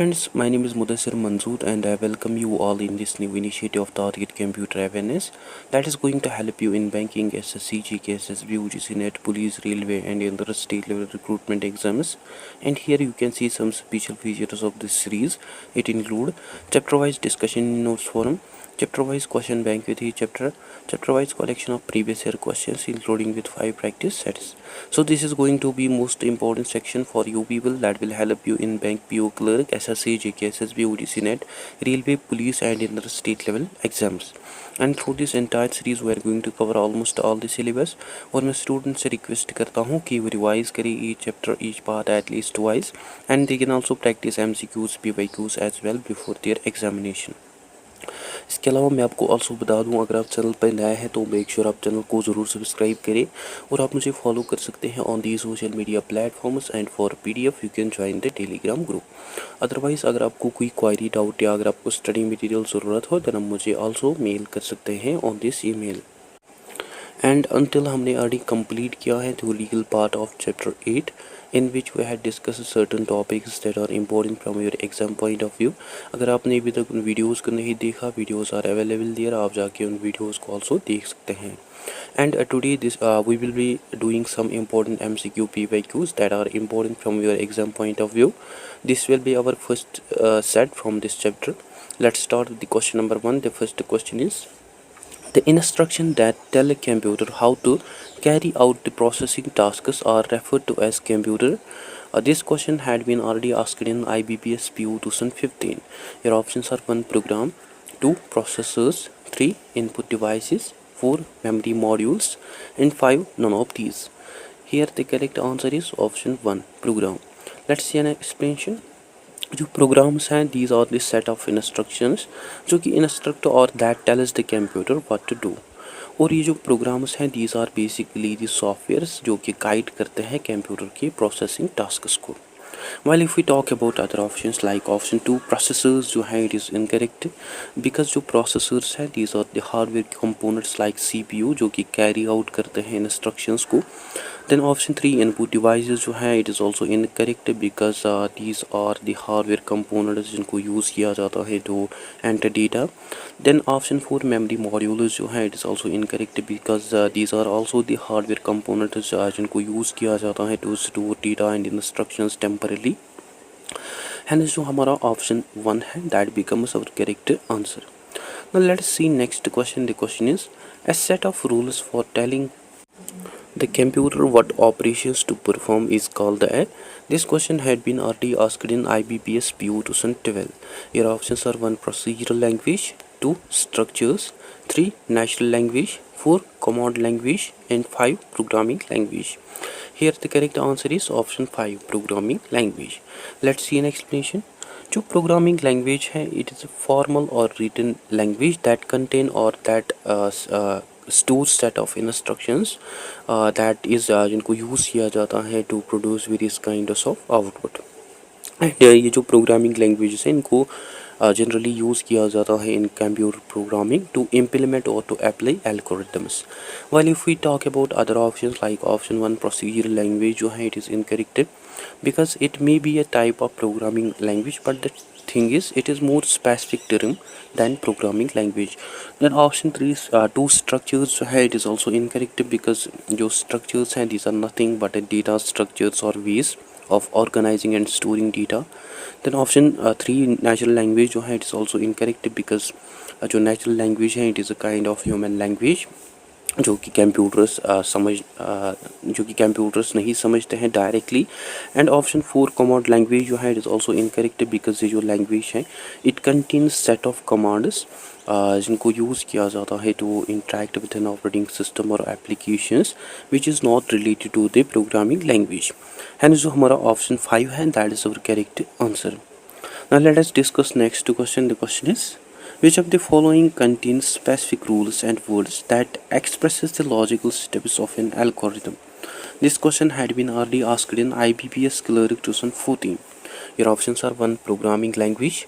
friends, my name is Mudassir Manzoor and I welcome you all in this new initiative of Target Computer Awareness that is going to help you in banking, SSC, GKSS, UGC, NET, police, railway and other state level recruitment exams. And here you can see some special features of this series. It include chapter wise discussion in notes forum, chapter wise question bank with each chapter wise collection of previous year questions including with 5 practice sets. So this is going to be most important section for you people that will help you in bank, PO clerk, SSC, JKSS, UGC, NET, railway, police and in the state level exams. And through this entire series we are going to cover almost all the syllabus और मैं student से request करता हूँ कि वो revise करें each chapter, each part at least twice, and they can also practice MCQs, PYQs as well before their examination. इसके अलावा मैं आपको ऑल्सो बता दूं, अगर आप चैनल पर नए हैं तो मेक श्योर आप चैनल को ज़रूर सब्सक्राइब करें और आप मुझे फॉलो कर सकते हैं on the social media platforms and for PDF you can join the Telegram group. Otherwise अगर आपको कोई क्वायरी डाउट या अगर आपको स्टडी मटेरियल ज़रूरत हो तो आप मुझे ऑल्सो मेल कर सकते हैं on this email. And until हमने already complete किया है the legal part of chapter 8 in which we had discussed certain topics that are important from your exam point of view। अगर आपने अभी तक उन वीडियोज़ को नहीं देखा, वीडियोज़ are available there, आप जाके उन वीडियोज़ को also देख सकते हैं। And today we will be doing some important MCQ PYQs that are important from your exam point of view. This will be our first set from this chapter. Let's start with the question number 1. The first question is the instruction that tell a computer how to carry out the processing tasks are referred to as computer. This question had been already asked in IBPS PO 2015. Your options are 1 program, 2 processors, 3 input devices, 4 memory modules and 5 none of these. Here the correct answer is option 1 program. Let's see an explanation. जो programmes हैं these are the set of instructions जो कि instruct और that tells the computer what to do। और ये जो programmes हैं these are basically the softwares जो कि गाइड करते हैं कंप्यूटर के प्रोसेसिंग टास्क्स को। While if we talk about other options like option 2 processors जो है it is incorrect because जो processors हैं these are the hardware components like CPU जो कि carry out करते हैं instructions को। Then option 3 input devices जो है it is also incorrect because these are the hardware components जिनको use किया जाता है to enter data। Then option 4 memory modules जो है it is also incorrect because these are also the hardware components जिनको use किया जाता है to store data and instructions temporarily। Hence जो हमारा option 1 है that becomes our correct answer। Now let's see next question. The question is a set of rules for telling the computer what operations to perform is called a. This question had been already asked in IBPS PO 2012. Your options are 1 procedural language, 2 structures, 3 natural language, 4 command language and 5 programming language. Here the correct answer is option 5 programming language. Let's see an explanation. जो programming language है it is formal और written language that contain और that store set of instructions that is जिनको use किया जाता है to produce various kinds of output. And ये जो प्रोग्रामिंग लैंग्वेजेस हैं इनको जनरली यूज़ किया जाता है in computer programming to implement or to apply algorithms. While if we talk about other options like option 1 procedural language जो है it is incorrect because it may be a type of programming language but the thing is it is more specific term than programming language. Then option 3 is 2 structures जो है it is also incorrect because जो structures हैं these are nothing but a data structures or ways of organizing and storing data। Then option 3 natural language जो है it is also incorrect because जो natural language है it is a kind of human language जो कि computers नहीं समझते हैं directly. And option 4 command language जो है it is also incorrect because ये जो लैंग्वेज है it contains set of commands जिनको यूज़ किया जाता है to interact with an operating system और applications which is not related to the programming language. And जो हमारा ऑप्शन 5 है that is our correct answer. Now let us discuss next question. The question is which of the following contains specific rules and words that expresses the logical steps of an algorithm? This question had been already asked in IBPS Clerk 2014. Your options are 1 programming language,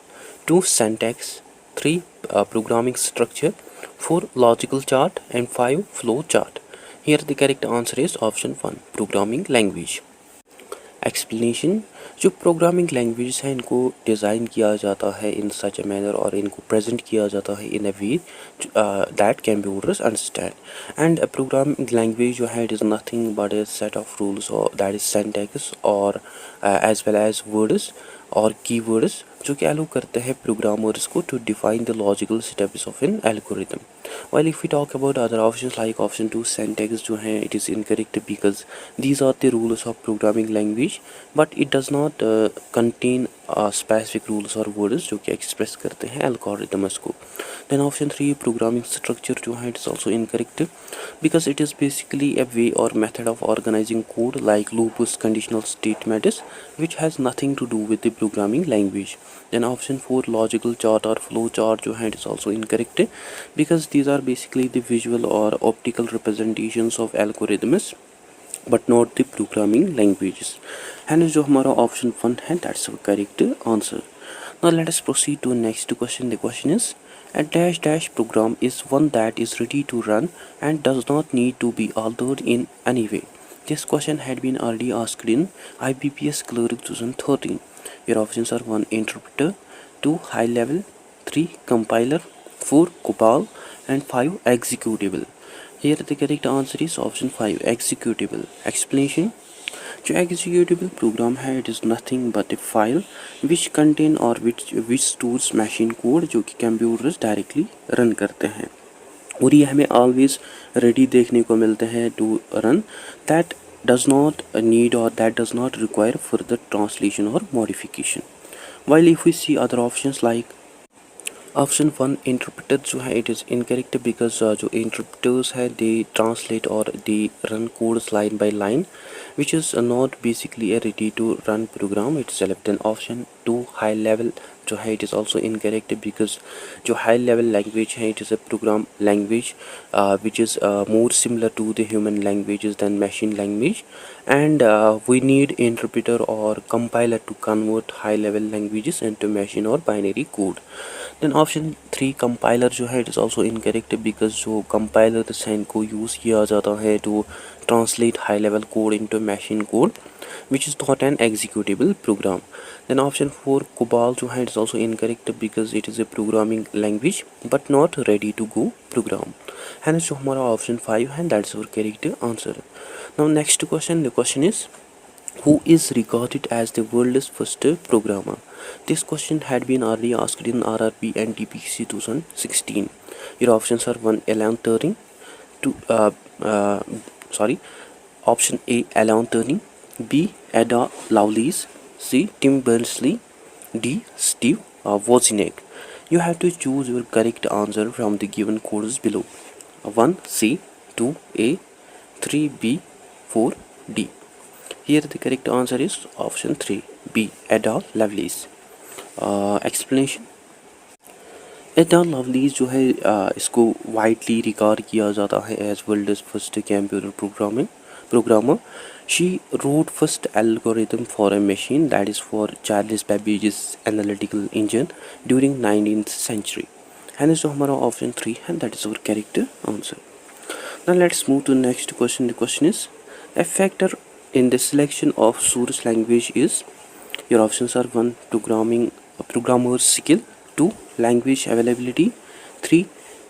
2 syntax, 3 programming structure, 4 logical chart and 5 flow chart. Here the correct answer is option 1 programming language। Explanation, जो programming language हैं इनको design किया जाता है इन सच a manner और इनको present किया जाता है in a way that computers understand. And a programming language जो है it is nothing but a set of rules और दैट इज सिंटैक्स और एज वेल एज वर्ड्स और कीवर्ड्स जो कि एलो करते हैं प्रोग्रामर्स को to define the logical steps of an algorithm. While if we talk about other options like option 2 syntax जो है it is incorrect because these are the rules of programming language but it does not contain specific rules or words जो कि express करते हैं algorithms को। Then option 3 programming structure जो है it is also incorrect because it is basically a way or method of organizing code like loops, conditional statements which has nothing to do with the programming language. Then option 4 logical chart or flow chart जो है it is also incorrect because these are basically the visual or optical representations of algorithms but not the programming languages. And जो हमारा option 1 है that's our correct answer. Now let us proceed to next question. The question is a dash dash program is one that is ready to run and does not need to be altered in any way. This question had been already asked in IBPS Clerk 2013. Your options are 1 interpreter, 2 high level, 3 compiler, 4 COBOL and 5 executable. Here the correct answer is option 5 executable. Explanation, जो executable program है it is nothing but a file which contain or which stores machine code जो कि computers directly run करते हैं और ये हमें always ready देखने को मिलते हैं to run that does not need or that does not require further translation or modification. While if we see other options like option 1 interpreter जो है इट इज़ इनकरेक्ट बिकॉज जो इंटरप्रेटर्स है दे translate और they run codes line by line which is not basically a ready to run program itself. Then option 2 high level जो है it is also incorrect because जो high level language है it is a program language which is more similar to the human languages than machine language and we need interpreter or compiler to convert high level languages into machine or binary code. Then option 3 compiler जो है it is also incorrect because जो compiler sign को use किया जाता है to translate high level code into machine code which is not an executable program. Then option 4 COBOL जो है it is also incorrect because it is a programming language but not ready to go program. Hence जो हमारा option 5 है that's our correct answer. Now next question, the question is who is regarded as the world's first programmer? This question had been already asked in RRB and DPC 2016. Your options are 1 Alan Turing, 2 option A Alan Turing, B Ada Lovelace, C Tim Berners-Lee, D Steve Wozniak. You have to choose your correct answer from the given codes below. 1 C, 2 A, 3 B, 4 D. Here the correct answer is option 3 B Ada Lovelace. Explanation, Ada Lovelace जो है इसको widely regard किया जाता है as world's first computer programmer. She wrote first algorithm for a machine that is for Charles Babbage's analytical engine during 19th century. And so हमारा option 3 and that is our correct answer. Now let's move to the next question. The question is a factor in the selection of source language is, your options are 1 programmer's skill, 2 language availability, 3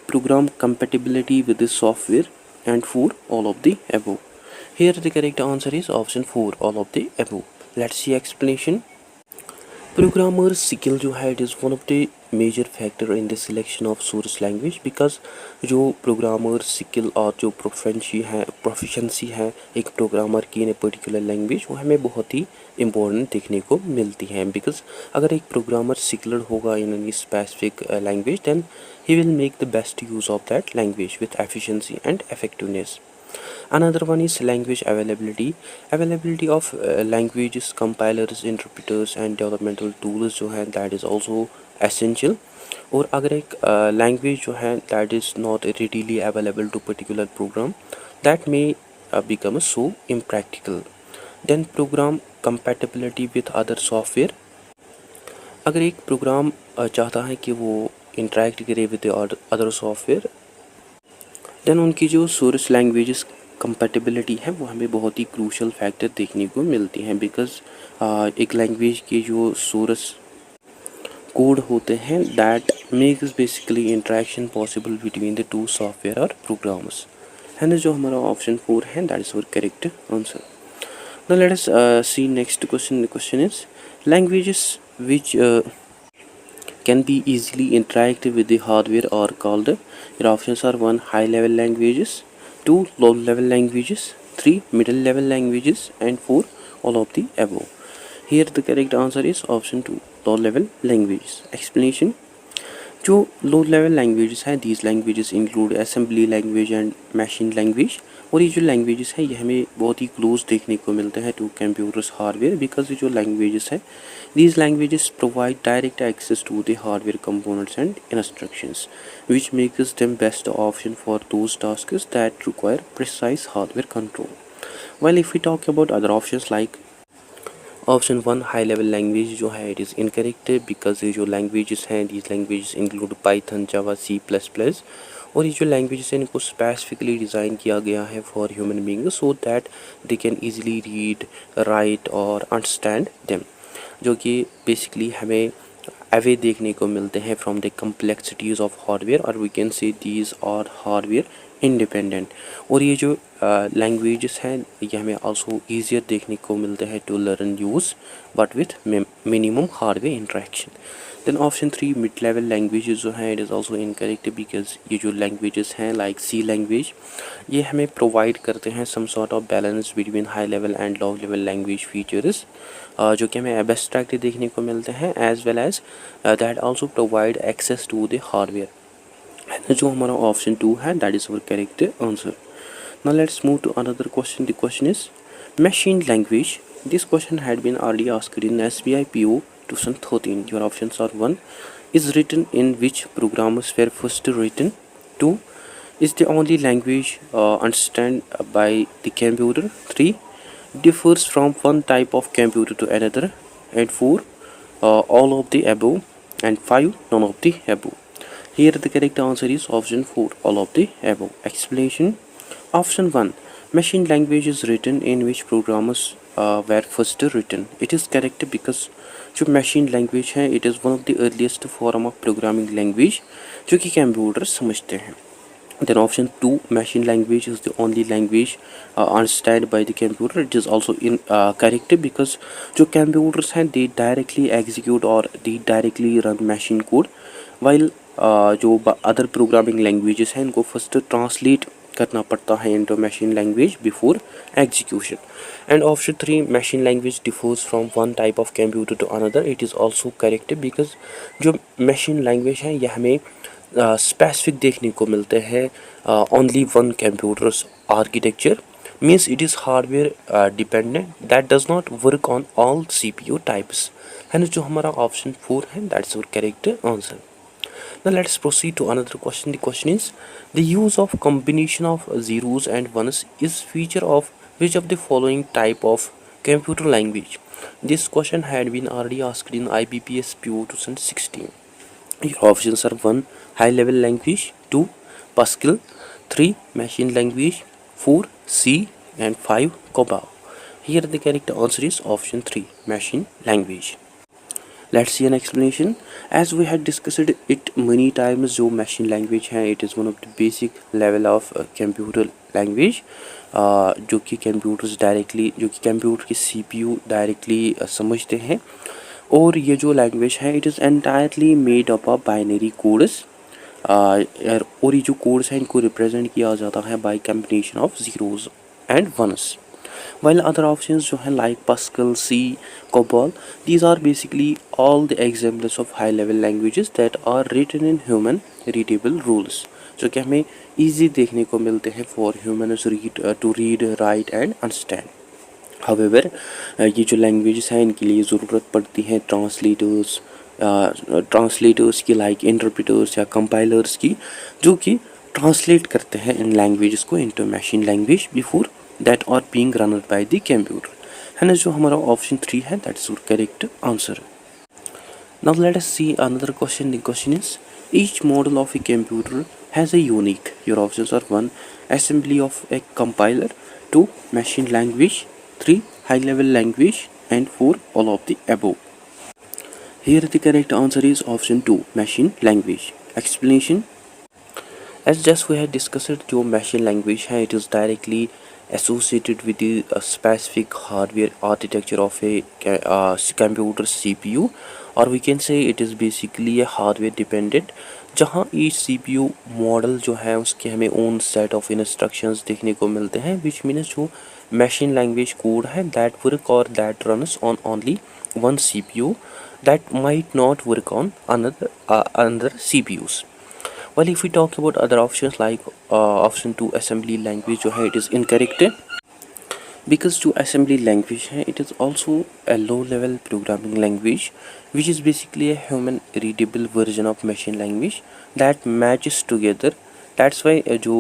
program compatibility with the software and 4 all of the above. Here the correct answer is option 4 all of the above. Let's see explanation. Programmer skill जो है it is one of the major factor in the selection of source language because जो programmer skill और जो proficiency है एक programmer की in a particular language वो हमें बहुत ही important देखने को मिलती है because अगर एक programmer skilled होगा in any specific language then he will make the best use of that language with efficiency and effectiveness. Another one is language availability of languages, compilers, interpreters and developmental tools जो है that is also essential. और अगर एक language जो है that is not readily available to particular program that may become so impractical. Then program compatibility with other software, अगर एक programme चाहता है कि वो इंटरेक्ट करे विद अदर सॉफ्टवेयर देन उनकी जो सोर्स लैंग्वेजेस कंपैटिबिलिटी है वो हमें बहुत ही क्रूशल फैक्टर देखने को मिलती हैं, बिकॉज एक लैंग्वेज के जो सोर्स कोड होते हैं that makes basically interaction possible between the two software और प्रोग्राम्स, है ना। जो हमारा ऑप्शन 4 है that is our correct answer. Now let us see next question. The question is languages which can be easily interacted with the hardware are called. Your options are 1 high level languages, 2 low level languages, 3 middle level languages, and 4 all of the above. Here the correct answer is option 2 low level languages. Explanation: जो low level languages हैं these languages include assembly language and machine language, और ये जो languages हैं ये हमें बहुत ही close देखने को मिलते हैं टू कंप्यूटर्स हार्डवेयर, बिकॉज ये जो लैंग्वेजेस हैं these languages provide direct access to the hardware components and instructions which makes them best option for those tasks that require precise hardware control. While if we talk about other options like option 1 high level language जो है it is incorrect, because ये जो languages हैं these languages include Python, Java, C plus plus, और ये जो languages हैं इनको स्पेसिफिकली डिज़ाइन किया गया है for human being so that they can easily read, write और अंडरस्टैंड देम, जो कि बेसिकली हमें अवे देखने को मिलते हैं from the complexities of hardware, और we can say these are hardware independent. और ये जो लैंग्वेजेस हैं ये हमें आल्सो ईजियर देखने को मिलते हैं to learn use but with minimum hardware interaction. Then option 3 mid level languages जो हैं it is also incorrect, because ये जो लैंग्वेजेस हैं लाइक सी लैंग्वेज ये हमें प्रोवाइड करते हैं some sort of balance between high level and low level language features, जो कि हमें एब्स्ट्रैक्ट देखने को मिलते हैं as well as that also provide access to the hardware. जो हमारा ऑप्शन 2 है that is our correct answer. Now let's move to another question. The question is machine language. This question had been already asked in SBI PO 2013. Your options are 1 is written in which programmers were first written, 2 is the only language understand by the computer, 3 differs from one type of computer to another, and 4 all of the above, and 5 none of the above. Here the correct answer is option 4 all of the above. Explanation: Option 1 machine language is written in which programmers were first written. It is correct because जो machine language है it is one of the earliest form of programming language जो कि computer समझते हैं. Then option 2 machine language is the only language understood by the computer. It is also correct because जो computers हैं they directly execute or they directly run machine code, while जो other programming languages हैं इनको first translate करना पड़ता है into machine language before execution. And option 3 machine language differs from one type of computer to another. It is also correct because जो machine language है यह हमें स्पेसिफिक देखने को मिलते हैं only one computer's architecture, means it is hardware dependent that does not work on all CPU types, है ना. जो हमारा ऑप्शन 4 है that is our correct answer. Now let's proceed to another question. The question is the use of combination of zeros and ones is feature of which of the following type of computer language? This question had been already asked in IBPS PO 2016. Your options are 1 high level language, 2 Pascal, 3 machine language, 4 C, and 5 COBOL. Here the correct answer is option 3 machine language. Let's see an explanation. As we had discussed it many times, जो machine language है it is one of the basic level of computer language जो कि computers directly जो कि computer की CPU directly समझते हैं. और ये जो language है it is entirely made up of binary codes और ये जो codes हैं इनको represent किया जाता है by combination of zeros and ones. While other options जो हैं like Pascal, C, COBOL, these are basically all the examples of high level languages that are written in human readable rules, जो कि हमें easy देखने को मिलते हैं for humans to read, write and understand. However, ये जो languages हैं इनके लिए ज़रूरत पड़ती है ट्रांसलेटर्स की like interpreters या compilers की, जो कि translate करते हैं इन languages को into machine language before that are being run by the computer, है ना. जो हमारा ऑप्शन 3 है that is correct answer. Now let us see another question. The question is each model of a computer has a unique. Your options are 1. Assembly of a compiler, 2. Machine language, 3. High level language, and 4. All of the above. Here the correct answer is option 2, machine language. Explanation. As just we had discussed, जो machine language है it is directly associated with the specific hardware architecture of a computer CPU, or we can say it is basically a hardware dependent, जहाँ each CPU model जो है उसके हमें own set of instructions देखने को मिलते हैं, which means जो machine language code है that work or that runs on only one CPU that might not work on another CPUs. Well, if we talk about other options like option 2 assembly language जो है it is incorrect, because जो assembly language है it is also a low level programming language which is basically a human readable version of machine language that matches together. That's why जो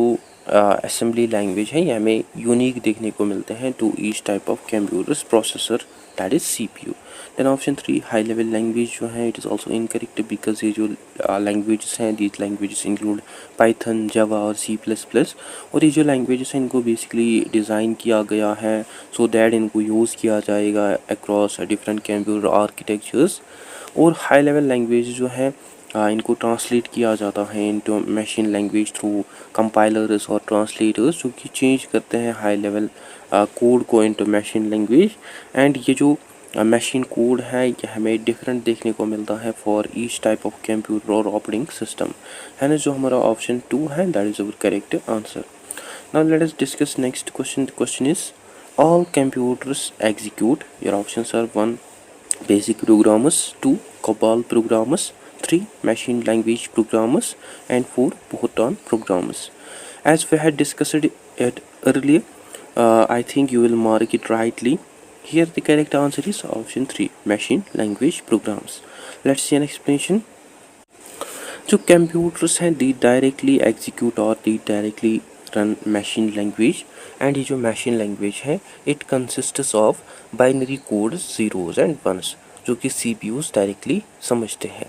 assembly language है ये हमें unique देखने को मिलते हैं to each type of computers processor, that is CPU. Then option 3 high level language जो है it is also incorrect because ये जो languages हैं these languages include Python, Java और C++, और ये जो languages हैं इनको basically design किया गया है so that इनको use किया जाएगा across different computer architectures. और high level language जो है इनको ट्रांसलेट किया जाता है into machine language through compilers और ट्रांसलेटर्स जो कि चेंज करते हैं हाई लेवल कोड को इनटू मशीन लैंग्वेज. एंड ये जो मशीन कोड है ये हमें डिफरेंट देखने को मिलता है for each type of computer और ऑपरेटिंग सिस्टम, है ना, जो हमारा ऑप्शन 2 है that is our correct answer. Now let us discuss next question. The question is all computers execute. Your options are 1 basic programmers, 2 COBOL programmers, 3 machine language programmers, and 4 Python programmers. As we had discussed it earlier, I think you will mark it rightly. Here the correct answer is option 3 machine language programs. Let's see an explanation. जो computers हैं they directly execute or they directly run machine language, and ये जो machine language है it consists of binary codes zeros and ones जो कि CPUs directly समझते हैं.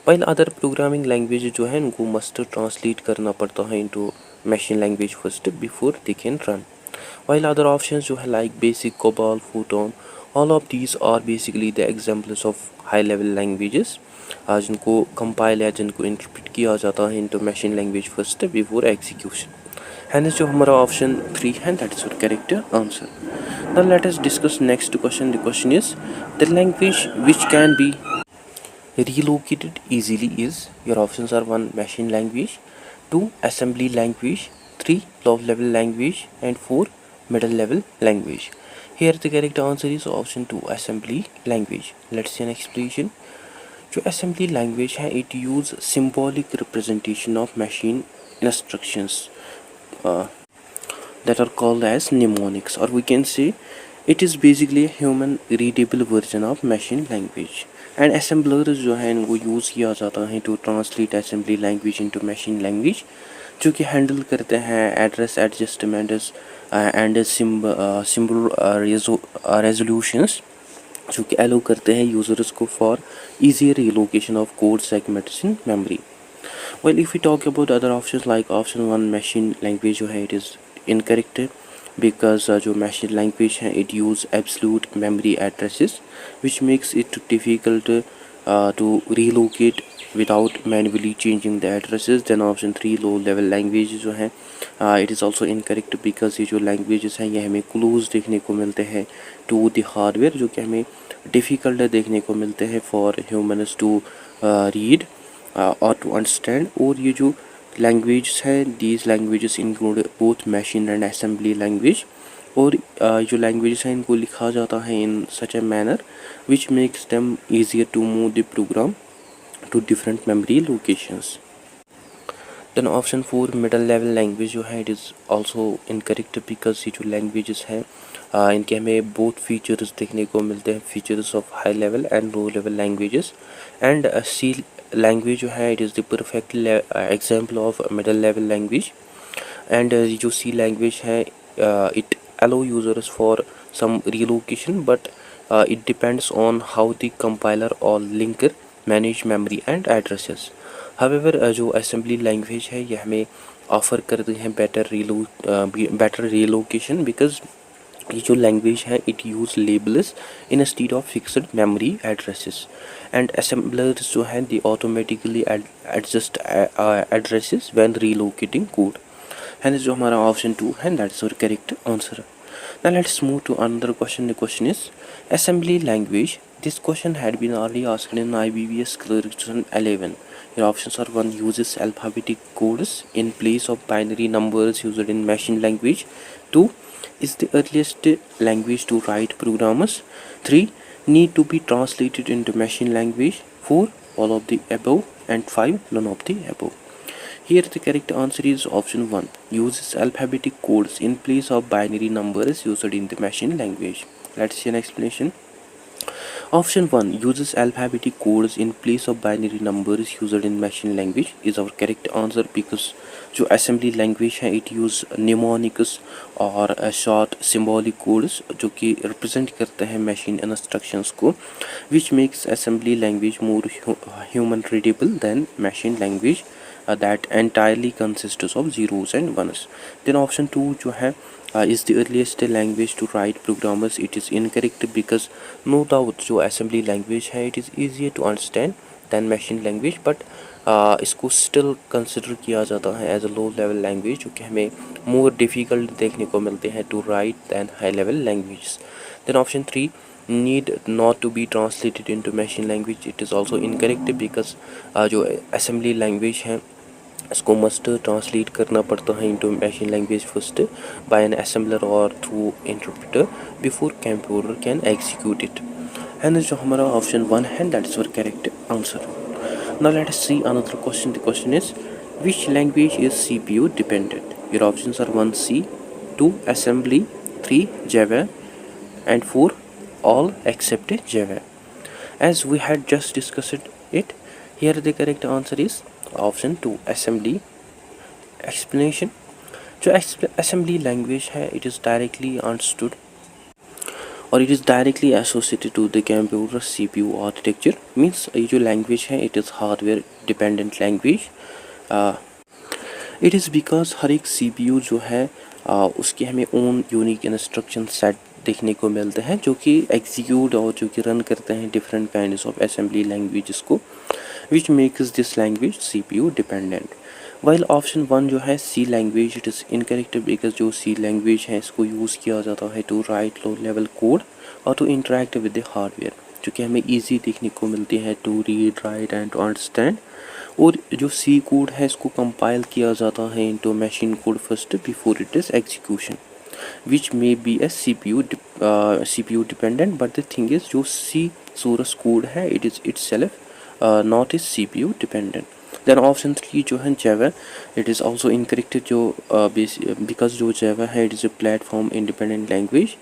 while other programming language जो है उनको must translate करना पड़ता है into machine language first before they can run. while other options जो है like basic, COBOL, Python, all of these are basically the examples of high level languages जिनको compile या जिनको interpret किया जाता है into machine language first before execution. Hence जो हमारा option 3 है that is our correct answer. Now let us discuss next question. The question is the language which can be relocated easily is. Your options are 1 machine language, 2 assembly language, 3 low level language, and 4 middle level language. Here the correct answer is option 2 assembly language. Let's see an explanation. जो assembly language है it use symbolic representation of machine instructions that are called as mnemonics, or we can say it is basically a human readable version of machine language. And assemblers जो है इनको use किया जाता है to translate assembly language into machine language, जो कि handle करते हैं address adjustment and symbol resolutions, जो कि एलो करते हैं यूज़र्स को for easier relocation of code segments in memory. Well, if we talk about other options like option 1 machine language जो है it is incorrect because जो machine language है it use absolute memory addresses which makes it difficult to relocate without manually changing the addresses. Then option 3 low level language जो है it is also incorrect because ये जो languages हैं ये हमें clues देखने को मिलते हैं to the hardware जो कि हमें difficult देखने को मिलते हैं for humans to read or to understand. और ये जो languages है these languages include both machine and assembly language, और जो languages हैं इनको लिखा जाता है in such a manner which makes them easier to move the program to different memory locations. Then option 4 middle level language जो है it is also incorrect because ये जो languages हैं इनके हमें both features देखने को मिलते हैं, features of high level and low level languages. And C language जो है it is the perfect example of middle level language. And जो C language है it allow users for some relocation, but it depends on how the compiler or linker manage memory and addresses. However जो assembly language है ये हमें offer करती हैं better relocation, because ये जो लैंग्वेज है it use labels instead of fixed memory addresses, and assemblers जो हैं they automatically adjust addresses when relocating code. Hence जो हमारा ऑप्शन 2 है that is our correct answer. Now let's move to another question. The question is assembly language. This question had been already asked in IBBS Clerk 2011. Your options are: 1. Uses alphabetic codes in place of binary numbers used in machine language. 2. Is the earliest language to write programmers. 3. Need to be translated into machine language. 4. All of the above. And 5. None of the above. Here the correct answer is option 1. Uses alphabetic codes in place of binary numbers used in the machine language. Let's see an explanation. Option 1 uses alphabetic codes in place of binary numbers used in machine language is our correct answer, because जो assembly language है it use mnemonics और short symbolic codes जो कि represent करते हैं machine instructions को, which makes assembly language more human readable than machine language that entirely consists of zeros and ones. Then option 2 जो है is the earliest language to write programmers, it is incorrect, because no doubt जो assembly language है it is easier to understand than machine language, but इसको still consider किया जाता है as a low level language जो कि हमें more difficult देखने को मिलते हैं to write than high level languages. Then option 3 need not to be translated into machine language, it is also incorrect, because जो assembly language है इसको मस्ट ट्रांसलेट करना पड़ता है into machine language first by an assembler और through interpreter before computer can execute it. And जो हमारा option 1 है that is our correct answer. Now let us see another question. The question is which language is CPU dependent. Your options are 1 C, 2 assembly, 3 Java and 4 all except Java. As we had just discussed it, here the correct answer is option 2 assembly. Explanation जो assembly language है it is directly understood और it is directly associated to the computer CPU architecture. Means ये जो language है it is hardware dependent language. It is because हर एक CPU जो है उसके हमें ओन यूनिक इंस्ट्रक्शन सेट देखने को मिलते हैं जो कि एग्जीक्यूट और जो कि रन करते हैं different kinds of assembly languages को, which makes this language CPU dependent. While option 1 जो है C language it is incorrect, because जो C language है इसको यूज़ किया जाता है to write low level code और to interact with the hardware जो कि हमें easy देखने को मिलती है to read, write and to understand। और जो C कोड है इसको कंपाइल किया जाता है into machine code first before it is execution, which may be a CPU dependent, but the thing is जो C source code है it is itself not is CPU dependent. Then option 3 जो है Java it is also incorrect, जो because जो Java है it is a platform independent language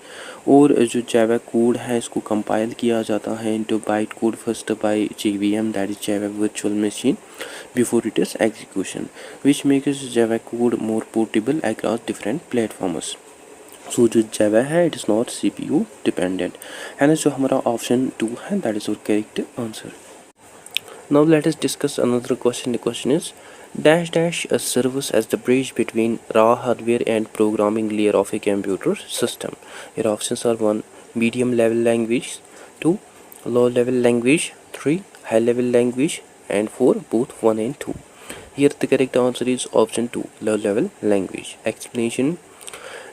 और जो Java code है इसको कंपाइल किया जाता है into byte code first by JVM, that is Java virtual machine, before it is execution, which makes Java code more portable across different platforms. So जो Java है it is not CPU dependent, and जो हमारा option 2 है that is our correct answer. Now let us discuss another question. The question is dash dash serves as the bridge between raw hardware and programming layer of a computer system. Your options are 1 medium level language, 2 low level language, 3 high level language and 4 both 1 and 2. Here the correct answer is option 2 low level language. Explanation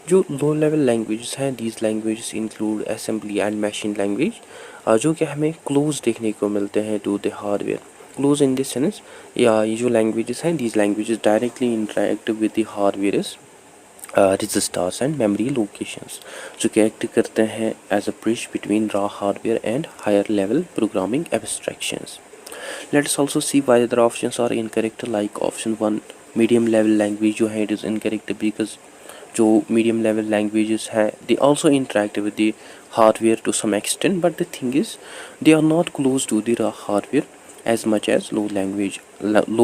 जो low level languages हैं these languages include assembly and machine language जो कि हमें close देखने को मिलते हैं to the hardware. Close in this sense या ये जो लैंग्वेजेस हैं these languages directly interact with the hardware registers and memory locations जो कि एक्ट करते हैं as a bridge between raw hardware and higher level programming abstractions. Let's also see why other options are incorrect, like option 1 medium level language जो है it is incorrect because जो medium level languages हैं they also interact with the hardware to some extent, but the thing is they are not close to the hardware as much as low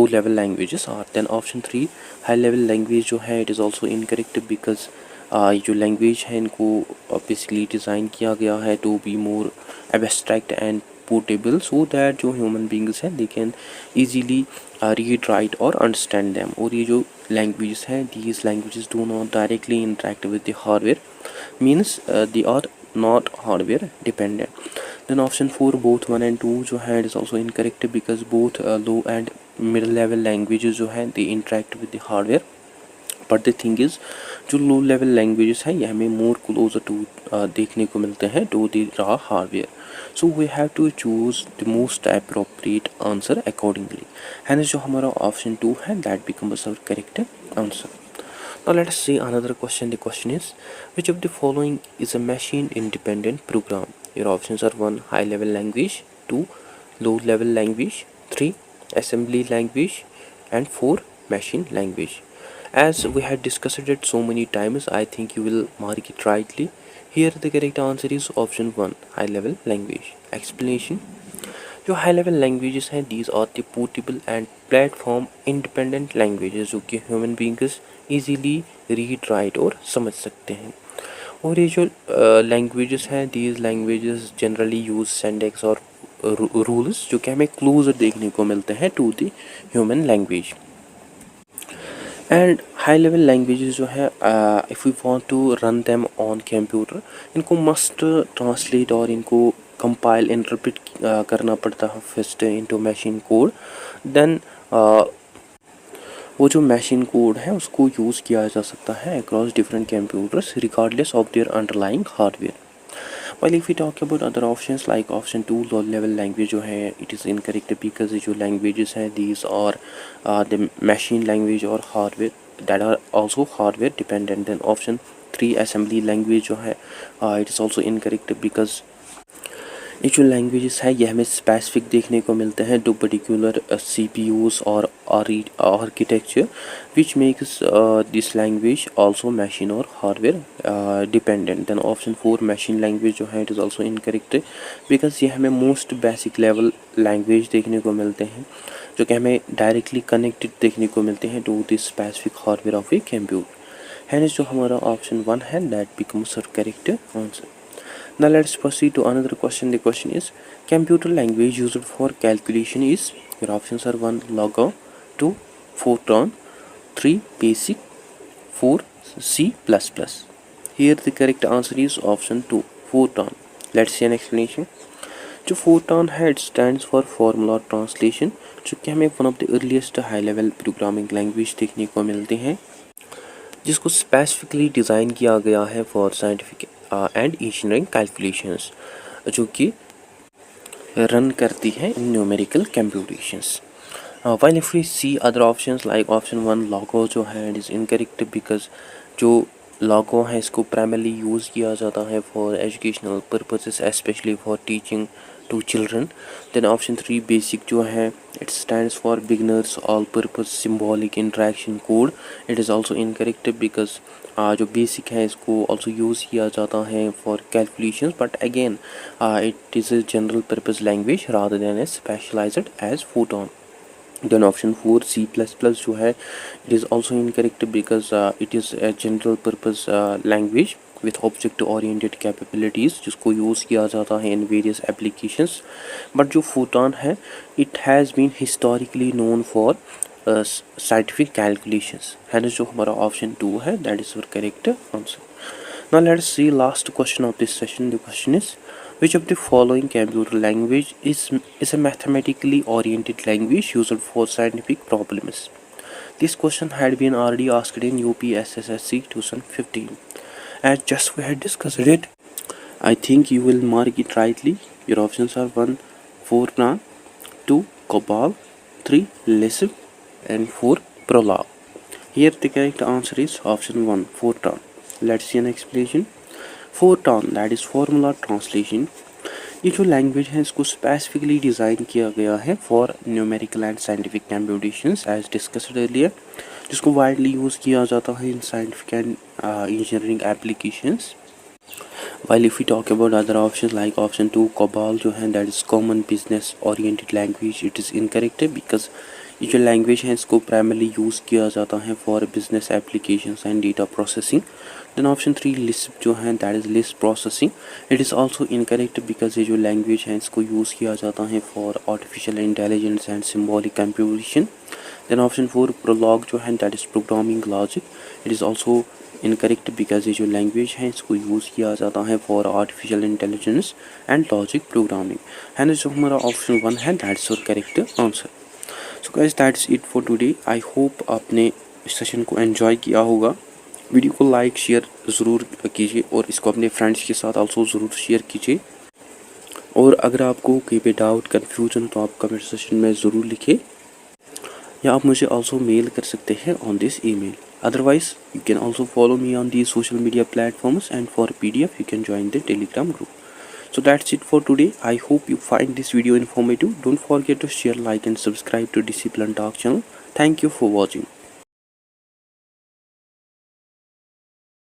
level languages are. Then option 3 high level language जो है it is also incorrect because जो language है इनको basically design किया गया है to be more abstract and portable so that जो human beings हैं they can easily read write और अंडरस्टैंड दैम। और ये जो लैंग्वेजेस हैं these languages do not directly interact with the hardware means they are not hardware dependent. Then option 4 both 1 and 2 जो है it is also incorrect because both low and middle level languages जो है they interact with the hardware, but the thing is जो low level languages हैं ये हमें more closer to देखने को मिलते हैं to the raw hardware. So we have to choose the most appropriate answer accordingly. है जो हमारा ऑप्शन 2 है that becomes our correct answer. Now let us see another question. The question is, which of the following is a machine independent program? Your options are 1 high level language, 2 low level language, 3 assembly language, and 4 machine language. As we had discussed it so many times, I think you will mark it rightly. Here the correct answer is option 1 high level language. Explanation. जो high level languages हैं these are the portable and platform independent languages जो कि human beings easily read write और समझ सकते हैं। और ये जो लैंग्वेजेस हैं these languages generally use syntax और रूल्स जो कि हमें क्लोजर देखने को मिलते हैं to the human language. And high level languages जो है if you want to run them on computer इनको मस्ट ट्रांसलेट और इनको कंपाइल इंटरप्रेट करना पड़ता है first into machine code. Then वो जो मशीन कोड है उसको यूज़ किया जा सकता है across different computers regardless of their underlying hardware. While if we talk about other options like option 2 low level language जो है it is incorrect because जो languages हैं these are the machine language और hardware that are also hardware dependent. Then option 3 assembly language जो है it is also incorrect because ये जो languages है ये हमें स्पेसिफिक देखने को मिलते हैं टू पर्टिकुलर CPUs और architecture which makes this language also machine और hardware dependent. Then option 4 machine language जो है it is also incorrect because ये हमें मोस्ट बेसिक लेवल लैंग्वेज देखने को मिलते हैं जो कि हमें डायरेक्टली कनेक्टेड देखने को मिलते हैं to this specific hardware of a computer. Hence जो हमारा ऑप्शन 1 है that becomes our correct answer. Now let's proceed to another question. The question is computer language used for calculation is your options are 1 Logo, 2 Fortran, 3 Basic, 4 C++. Here the correct answer is option 2 Fortran. Let's see an explanation. जो Fortran है it stands for formula translation जो कि हमें one of the earliest high level programming language देखने को मिलते हैं जिसको स्पेसिफिकली डिज़ाइन किया गया है for scientific and engineering calculations जो कि रन करती है in numerical computations. While if we see other options like option 1 Logo जो है इट इज़ इनकरेक्ट बिकॉज जो लॉगो है इसको प्राइमरली यूज़ किया जाता है for educational purposes specially for teaching to children. Then option 3 BASIC जो है it stands for beginners all purpose symbolic interaction code it is also incorrect because जो BASIC है इसको ऑल्सो यूज़ किया जाता है for calculations but again it is a general purpose language rather than a specialized as Fortran. Then option 4 C++ जो है it is also incorrect because it is a general purpose language with object oriented capabilities जिसको use किया जाता है in various applications but जो Fortran है it has been historically known for scientific calculations है ना जो हमारा option 2 है that is our correct answer. Now let's see last question of this session. The question is which of the following computer language is a mathematically oriented language used for scientific problems? This question had been already asked in UPSSSC 2015. As just we had discussed it, I think you will mark it rightly. Your options are 1 Fortran, 2 Cobol, 3 Lisp, and 4 Prolog. Here the correct answer is option 1 Fortran. Let's see an explanation. Fortran that is formula translation ये जो language है इसको specifically design किया गया है for numerical and scientific computations as discussed earlier जिसको widely use किया जाता है in scientific and engineering applications. While if we talk about other options like option 2 COBOL जो है that is common business oriented language it is incorrect because ये जो language है इसको प्राइमरली यूज़ किया जाता है for business applications and data processing. Then option 3 LISP जो है that is list processing, it is also incorrect because ये जो लैंग्वेज है इसको यूज़ किया जाता है for artificial intelligence and symbolic computation. Then option 4 Prolog जो है that is programming logic, it is also incorrect because ये जो लैंग्वेज है इसको यूज़ किया जाता है for artificial intelligence and logic programming. And जो हमारा ऑप्शन 1 है that's your correct answer. So guys that's it for today. I hope आपने इस सेशन को एंजॉय किया होगा। वीडियो को लाइक शेयर ज़रूर कीजिए और इसको अपने फ्रेंड्स के साथ आल्सो ज़रूर शेयर कीजिए। और अगर आपको कहीं पे डाउट कन्फ्यूजन हो तो आप कमेंट सेक्शन में ज़रूर लिखें, या आप मुझे आल्सो मेल कर सकते हैं on this email. Otherwise, you can also follow me on these social media platforms, and for PDF you can join the Telegram group. So that's it for today. I hope you find this video informative. Don't forget to share, like and subscribe to Discipline Talk channel. Thank you for watching.